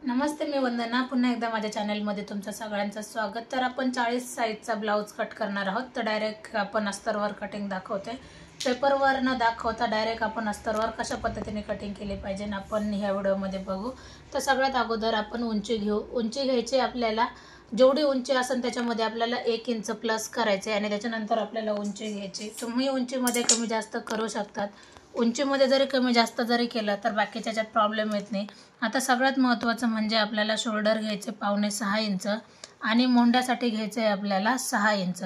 नमस्ते, मी वंदना। पुन्हा एकदा माझ्या चॅनलमध्ये तुमचं सगळ्यांचं स्वागत। तर आपण 40 साईजचा ब्लाउज कट करणार आहोत। तर डायरेक्ट आपण अस्तरवर कटिंग दाखवते, पेपरवर न दाखवता डायरेक्ट आपण अस्तरवर कशा पद्धतीने कटिंग केली पाहिजे ना आपण ह्या व्हिडिओमध्ये बघू। तर सगळ्यात अगोदर आपण उंची घेऊ। उंची घ्यायची आपल्याला, जेवढी उंची असेल त्याच्यामध्ये आपल्याला 1 इंच प्लस करायचे आणि त्याच्यानंतर आपल्याला उंची घ्यायची। तुम्ही उंचीमध्ये कमी जास्त करू शकतात। उंचीमध्ये जरी कमी जास्त जरी केलं तर बाकीच्या याच्यात प्रॉब्लेम येत नाही। आता सगळ्यात महत्त्वाचं म्हणजे आपल्याला शोल्डर घ्यायचे 5.5 इंच आणि मोंड्यासाठी घ्यायचे आपल्याला 6 इंच।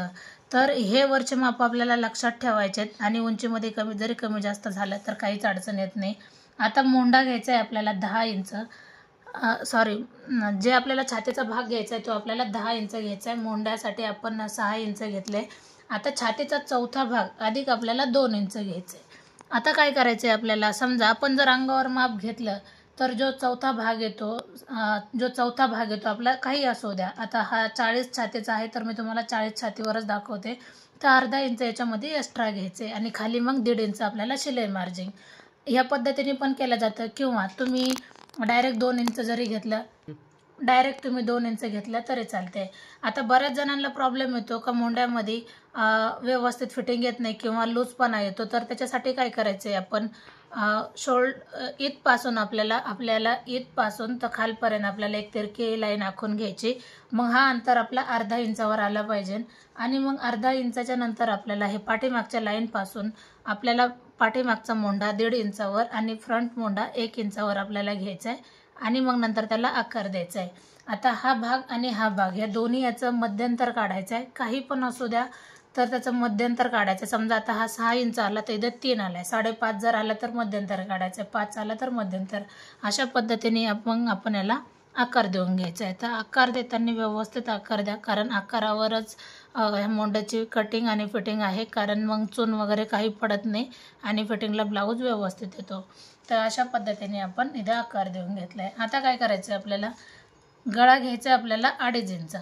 तर हे वरचे माप आपल्याला लक्षात ठेवायचे आणि उंचीमध्ये कमी जास्त झालं तर काहीच अडचण येत नाही। आता मोंडा घ्यायचा आहे आपल्याला 10 इंच, जे आपल्याला छातीचा भाग घ्यायचा आहे तो आपल्याला 10 इंच घ्यायचा आहे। मोंड्यासाठी आपण 6 इंच घेतले। आता छातीचा चौथा भाग अधिक आपल्याला 2 इंच घ्यायचे। आता काय करायचं आहे आपल्याला, समजा आपण जर अंगावर माप घेतलं तर जो चौथा भाग येतो आपला काही असू द्या। आता हा 40 छातीचा आहे तर मी तुम्हाला 40 छातीवरच दाखवते। तर अर्धा इंच याच्यामध्ये एक्स्ट्रा घ्यायचे आणि खाली मग 1.5 इंच आपल्याला शिलाई मार्जिन। या पद्धतीने पण केलं जातं किंवा तुम्ही डायरेक्ट 2 इंच जरी घेतलं, तुम्ही 2 इंच घेतलं तरी चालते। आता बऱ्याच जणांना प्रॉब्लेम येतो का मोंड्यामध्ये व्यवस्थित फिटिंग येत नाही किंवा लूजपणा येतो। तर त्याच्यासाठी काय करायचं आपण, इथपासून आपल्याला इथपासून तर खालपर्यंत आपल्याला एक तिरकी लाईन आखून घ्यायची। मग हा अंतर आपला अर्धा इंचावर आला पाहिजे आणि मग अर्धा इंचाच्या नंतर आपल्याला हे पाठीमागच्या लाईनपासून आपल्याला पाठीमागचा मोंढा 1.5 इंचावर आणि फ्रंट मोंढा 1 इंचावर आपल्याला घ्यायचा आहे आणि मग नंतर त्याला आकार द्यायचा आहे। आता हा भाग आणि हा भाग या दोन्ही याचं मध्यंतर काढायचं आहे। काही पण असू द्या तर त्याचं मध्यंतर काढायचं। समजा आता हा 6 इंच आला तर इथं 3 आलाय, 5.5 जर आला तर मध्यंतर काढायचं, 5 आला तर मध्यंतर। अशा पद्धतीने आपण याला आकार देऊन घ्यायचा आहे। तर आकार देताना व्यवस्थित आकार द्या, कारण आकारावरच ह्या मोंड्याची कटिंग आणि फिटिंग आहे। कारण मग चून वगैरे काही पडत नाही आणि फिटिंगला ब्लाऊज व्यवस्थित येतो। तर अशा पद्धतीने आपण इथे आकार देऊन घेतला आहे। आता काय करायचं आहे आपल्याला, गळा घ्यायचा आपल्याला 2.5 इंच।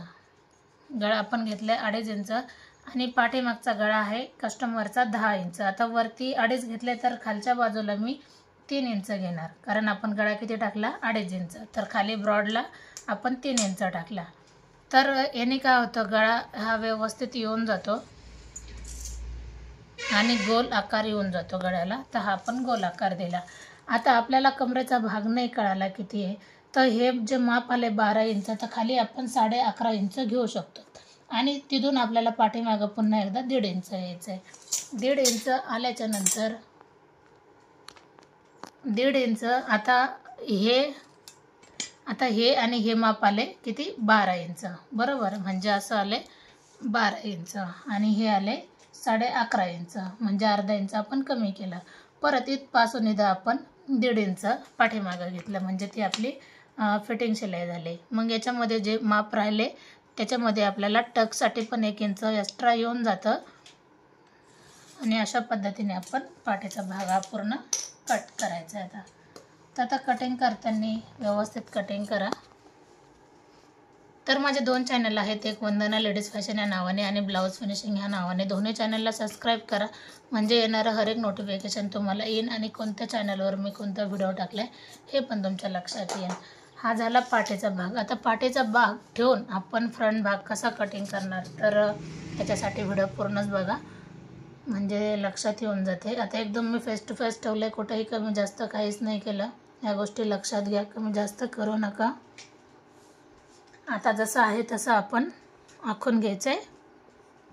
गळा आपण घेतला आहे 2.5 इंच आणि पाठीमागचा गळा आहे कस्टमरचा 10 इंच। आता वरती 2.5 घेतले तर खालच्या बाजूला मी 3 इंच घेणार, कारण आपण गळा किती टाकला 2.5 इंच, तर खाली ब्रॉडला आपण 3 इंच टाकला। तर याने काय होतं, गळा हा व्यवस्थित येऊन जातो आणि गोल आकार येऊन जातो गळ्याला। तर हा आपण गोल आकार दिला। आता आपल्याला कमरेचा भाग नाही कळाला किती आहे, तर हे जे माप आले 12 इंच, तर खाली आपण 11.5 इंच घेऊ शकतो आणि तिथून आपल्याला पाठीमागं पुन्हा एकदा 1.5 इंच यायचं आहे। 1.5 इंच आल्याच्या नंतर 1.5 इंच आता हे आणि हे माप आले किती 12 इंच, बरोबर। म्हणजे असं आले 12 इंच आणि हे आले 11.5 इंच, म्हणजे अर्धा इंच आपण कमी केलं। परत इथपासून इथं आपण 1.5 इंच पाठीमागं घेतलं, म्हणजे ती आपली फिटिंग शिलाई झाली। मग याच्यामध्ये जे माप राहिले त्याच्यामध्ये आपल्याला टक्ससाठी पण 1 इंच एक्स्ट्रा येऊन जातं आणि अशा पद्धतीने आपण पाठीचा भाग हा पूर्ण कट करायचा आहे। आता कटिंग करताना व्यवस्थित कटिंग करा। तर माझे 2 चॅनल आहेत, एक वंदना लेडीज फॅशन या नावाने आणि ब्लाऊज फिनिशिंग ह्या नावाने। दोन्ही चॅनलला सबस्क्राईब करा, म्हणजे येणारं हर एक नोटिफिकेशन तुम्हाला येईन आणि कोणत्या चॅनलवर मी कोणता व्हिडिओ टाकला आहे हे पण तुमच्या लक्षात येईल। हा झाला पाठीचा भाग। आता पाठीचा भाग ठेवून आपण फ्रंट भाग कसा कटिंग करणार, तर त्याच्यासाठी व्हिडिओ पूर्णच बघा, म्हणजे लक्षात येऊन जाते। आता एकदम मी फेस टू फेस ठेवलं, कुठेही कमी जास्त काहीच नाही केलं। या गोष्टी लक्षात घ्या, कमी जास्त करू नका। आता जसं आहे तसं आपण आखून घ्यायचं आहे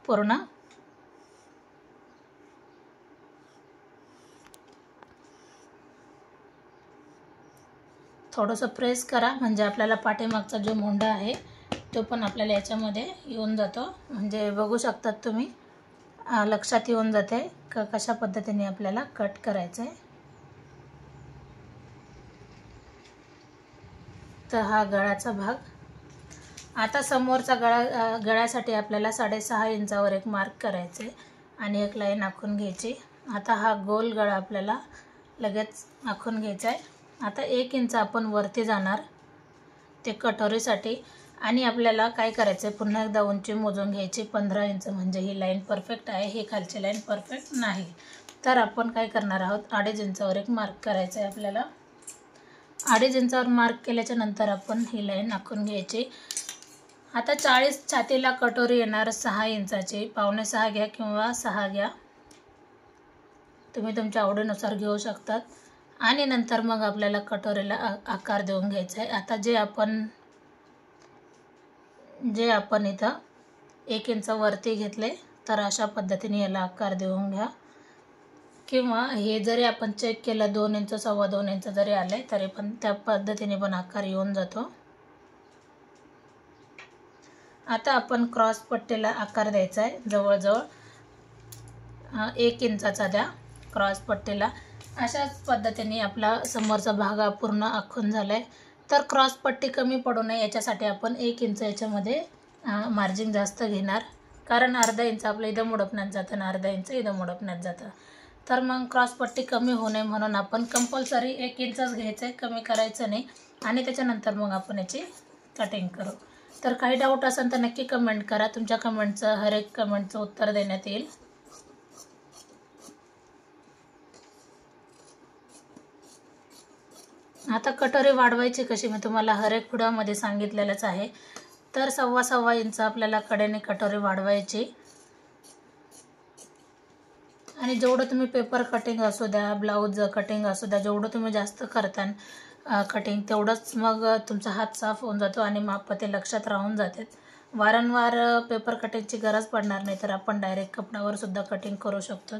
पूर्ण। थोडंसं प्रेस करा, म्हणजे आपल्याला पाठीमागचा जो मोंढा आहे तो पण आपल्याला याच्यामध्ये येऊन जातो, म्हणजे बघू शकतात तुम्ही, लक्षात येऊन जाते कशा पद्धतीने आपल्याला कट करायचं आहे। तर हा गळ्याचा भाग। आता समोरचा गळ्यासाठी आपल्याला 6.5 इंचावर एक मार्क करायचे आणि एक लाईन आखून घ्यायची। आता हा गोल गळा आपल्याला लगेच आखून घ्यायचा आहे। आता 1 इंच आपण वरती जाणार ते कटोरीसाठी आणि आपल्याला काय करायचं आहे, पुन्हा एकदा उंची मोजून घ्यायची 15 इंच, म्हणजे ही लाईन परफेक्ट आहे, ही खालची लाईन परफेक्ट नाही। तर आपण काय करणार आहोत, 2.5 इंचावर एक मार्क करायचं आहे आपल्याला 2.5 इंचावर मार्क केल्याच्या नंतर आपण ही लाईन आखून घ्यायची. आता 40 छातीला कटोरी येणार 6 इंचाची. 5.25 घ्या किंवा 6 घ्या, तुम्ही तुमच्या आवडीनुसार घेऊ शकतात. आणि नंतर मग आपल्याला कटोरीला आकार देऊन घ्यायचा आहे. आता जे आपण इथं 1 इंच वरती घेतले, तर अशा पद्धतीने याला आकार देऊन घ्या. किंवा हे जरी आपण चेक केलं 2 इंच 2.25 इंच जरी आले तरी पण त्या पद्धतीने पण आकार येऊन जातो. आता आपण क्रॉस पट्टीला आकार द्यायचा आहे. जवळजवळ 1 इंचाचा द्या क्रॉस पट्टीला. अशाच पद्धतीने आपला समोरचा भाग पूर्ण आखून झाला आहे. तर क्रॉस पट्टी कमी पडू नये याच्यासाठी आपण 1 इंच याच्यामध्ये मार्जिन जास्त घेणार, कारण अर्धा इंच आपलं इथं मुडपण्यात जातं आणि अर्धा इंच इथं मुडपण्यात जातं. तर मग क्रॉस पट्टी कमी होऊ नये म्हणून आपण कंपल्सरी 1 इंचच घ्यायचं आहे, कमी करायचं नाही. आणि त्याच्यानंतर मग आपण याची कटिंग करू. तर काही डाऊट असेल तर नक्की कमेंट करा. तुमच्या कमेंटचं हर एक कमेंटचं उत्तर देण्यात येईल. आता कटोरी वाढवायची कशी मी तुम्हाला हर एक व्हिडिओमध्ये सांगितलेलंच आहे. तर 1.25 इंच आपल्याला कडेने कटोरी वाढवायची. आणि जेवढं तुम्ही पेपर कटिंग असू द्या, ब्लाऊज कटिंग असू द्या, जेवढं तुम्ही जास्त करता कटिंग तेवढंच मग तुमचा हात साफ होऊन जातो आणि माप ते लक्षात राहून जाते. वारंवार पेपर कटिंगची गरज पडणार नाही, तर आपण डायरेक्ट कपड्यावर सुद्धा कटिंग करू शकतो.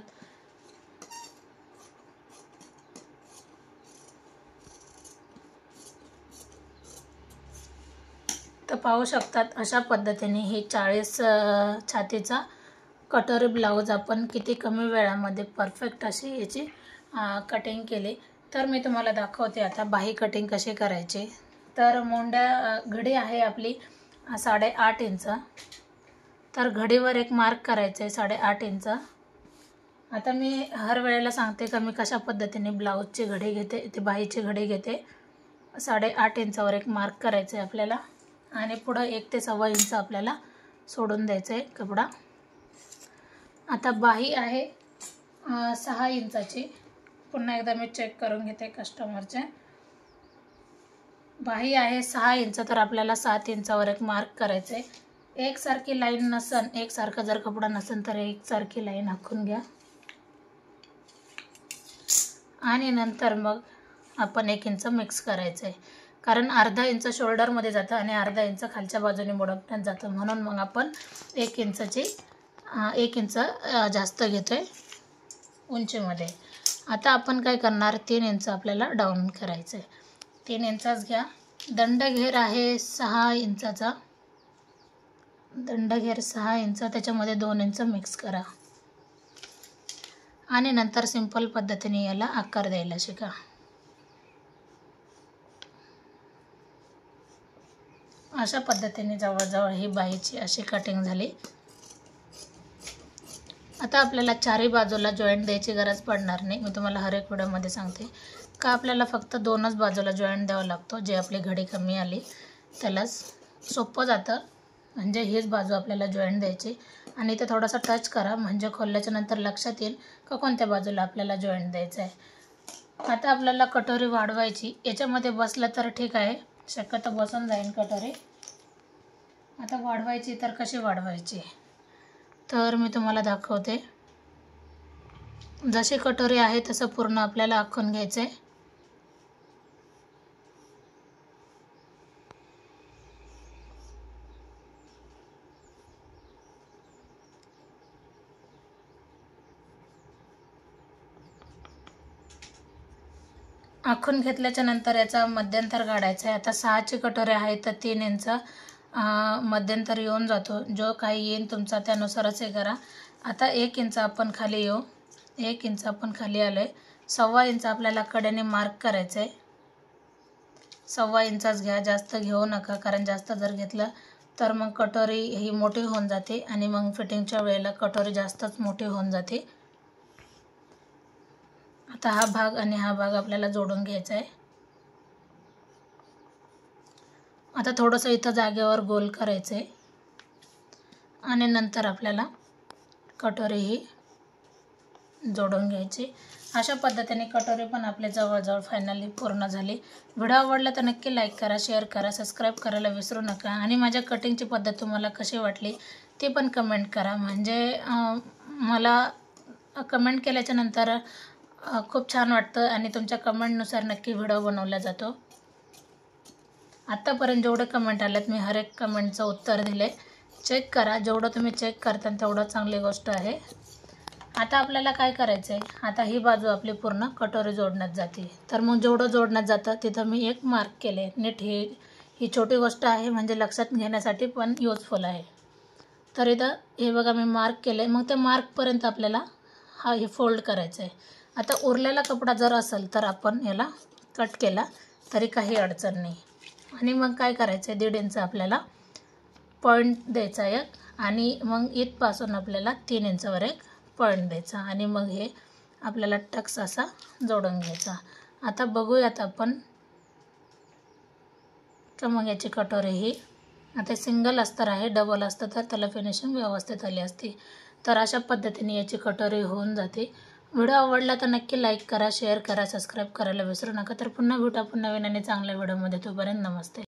तर पाहू शकतात अशा पद्धतीने ही 40 छातीचा कटोरी ब्लाऊज आपण किती कमी वेळामध्ये परफेक्ट अशी याची कटिंग केली. तर मी तुम्हाला दाखवते आता बाही कटिंग कशी करायची. तर मोंड्या घडी आहे आपली 8.5 इंच. तर घडीवर एक मार्क करायचं आहे 8.5 इंच. आता मी हर वेळेला सांगते का मी कशा पद्धतीने ब्लाऊजची घडी घेते, ते बाहीची घडी घेते. 8.5 इंचावर एक मार्क करायचं आहे आपल्याला आणि पुढं 1 ते 1.25 इंच आपल्याला सोडून द्यायचं आहे कपडा. आता बाही आहे 6 इंचाची. पुन्हा एकदा मी चेक करून घेते कस्टमरचे. बाही आहे 6 इंच, तर आपल्याला 7 इंचावर एक मार्क करायचं आहे. एकसारखी लाईन नसन, एकसारखा जर कपडा नसेल तर एकसारखी लाईन आखून घ्या. आणि नंतर मग आपण 1 इंच मिक्स करायचं आहे, कारण अर्धा इंच शोल्डरमध्ये जातं आणि अर्धा इंच खालच्या बाजूने मुडपण्यात जातं. म्हणून मग आपण 1 इंच जास्त घेतोय उंचीमध्ये. आता आपण काय करणार, 3 इंच आपल्याला डाऊन करायचं आहे. 3 इंचच घ्या. दंडघेर आहे 6 इंचाचा. दंडघेर 6 इंच, त्याच्यामध्ये 2 इंच मिक्स करा आणि नंतर सिंपल पद्धतीने याला आकार द्यायला शिका. अशा पद्धतीने जवळजवळ ही बाहीची अशी कटिंग झाली. आता आपल्याला चारही बाजूला जॉईंट द्यायची गरज पडणार नाही. मी तुम्हाला हर एक व्हिडिओमध्ये सांगते का आपल्याला फक्त 2च बाजूला जॉईंट द्यावा लागतो. जे आपली घडी कमी आली त्यालाच सोपं जातं. म्हणजे हीच बाजू आपल्याला जॉईंट द्यायची आणि इथे थोडासा टच करा, म्हणजे खोलल्याच्या नंतर लक्षात येईल का कोणत्या बाजूला आपल्याला जॉईंट द्यायचं आहे. आता आपल्याला कटोरी वाढवायची. याच्यामध्ये बसलं तर ठीक आहे, शक्यतो बसून जाईल कटोरी. आता वाढवायची तर कशी वाढवायची तर मी तुम्हाला दाखवते. जशी कटोरी आहे तसं पूर्ण आपल्याला आखून घ्यायचं आहे. आखून घेतल्याच्या नंतर याचा मध्यंतर काढायचा आहे. आता 6ची कटोरी आहे तर 3 इंच मध्यंतर येऊन जातो. जो काही येईल तुमचा त्यानुसारच हे करा. आता 1 इंच आपण खाली येऊ. 1 इंच आपण खाली आलो आहे. 1.25 इंच आपल्याला कडेने मार्क करायचं आहे. 1.25 इंचच घ्या, जास्त घेऊ नका, कारण जास्त जर घेतलं तर मग कटोरी ही मोठी होऊन जाते आणि मग फिटिंगच्या वेळेला कटोरी जास्तच मोठी होऊन जाते. आता हा भाग आणि हा भाग आपल्याला जोडून घ्यायचा आहे. आता थोडंसं इथं जागेवर गोल करायचं आहे आणि नंतर आपल्याला कटोरी ही जोडून घ्यायची. अशा पद्धतीने कटोरी पण आपले जवळजवळ फायनली पूर्ण झाली. व्हिडिओ आवडला तर नक्की लाईक करा, शेअर करा, सबस्क्राईब करायला विसरू नका. आणि माझ्या कटिंगची पद्धत तुम्हाला कशी वाटली ते पण कमेंट करा. म्हणजे मला कमेंट केल्याच्या नंतर खूप छान वाटतं आणि तुमच्या कमेंटनुसार नक्की व्हिडिओ बनवला जातो. आत्तापर्यंत जेवढे कमेंट आलेत मी हर एक कमेंटचं उत्तर दिले. चेक करा, जेवढं तुम्ही चेक करता तेवढं चांगली गोष्ट आहे. आता आपल्याला काय करायचं आहे, आता ही बाजू आपली पूर्ण कटोरी जोडण्यात जाते. तर मग जेवढं जोडण्यात जातं तिथं मी एक मार्क केले. नीट ही छोटी गोष्ट आहे, म्हणजे लक्षात घेण्यासाठी पण यूजफुल आहे. तर इथं हे बघा मी मार्क केले. मग त्या मार्कपर्यंत आपल्याला हे फोल्ड करायचं आहे. आता उरलेला कपडा जर असेल तर आपण याला कट केला तरी काही अडचण नाही. आणि मग काय करायचं आहे, 1.5 इंच आपल्याला पॉईंट द्यायचा एक, आणि मग इथपासून आपल्याला 3 इंचवर एक पॉईंट द्यायचा, आणि मग हे आपल्याला टक्स असा जोडून घ्यायचा. आता बघूयात आपण का मग याची कटोरी ही आता सिंगल अस्तर आहे, डबल असतं तर त्याला फिनिशिंग व्यवस्थित आली असती. तर अशा पद्धतीने याची कटोरी होऊन जाते. व्हिडिओ आवडला तर नक्की लाईक करा, शेअर करा, सबस्क्राईब करायला विसरू नका. तर पुन्हा भेटू आपण नवीन आणि चांगल्या व्हिडिओमध्ये. तोपर्यंत नमस्ते.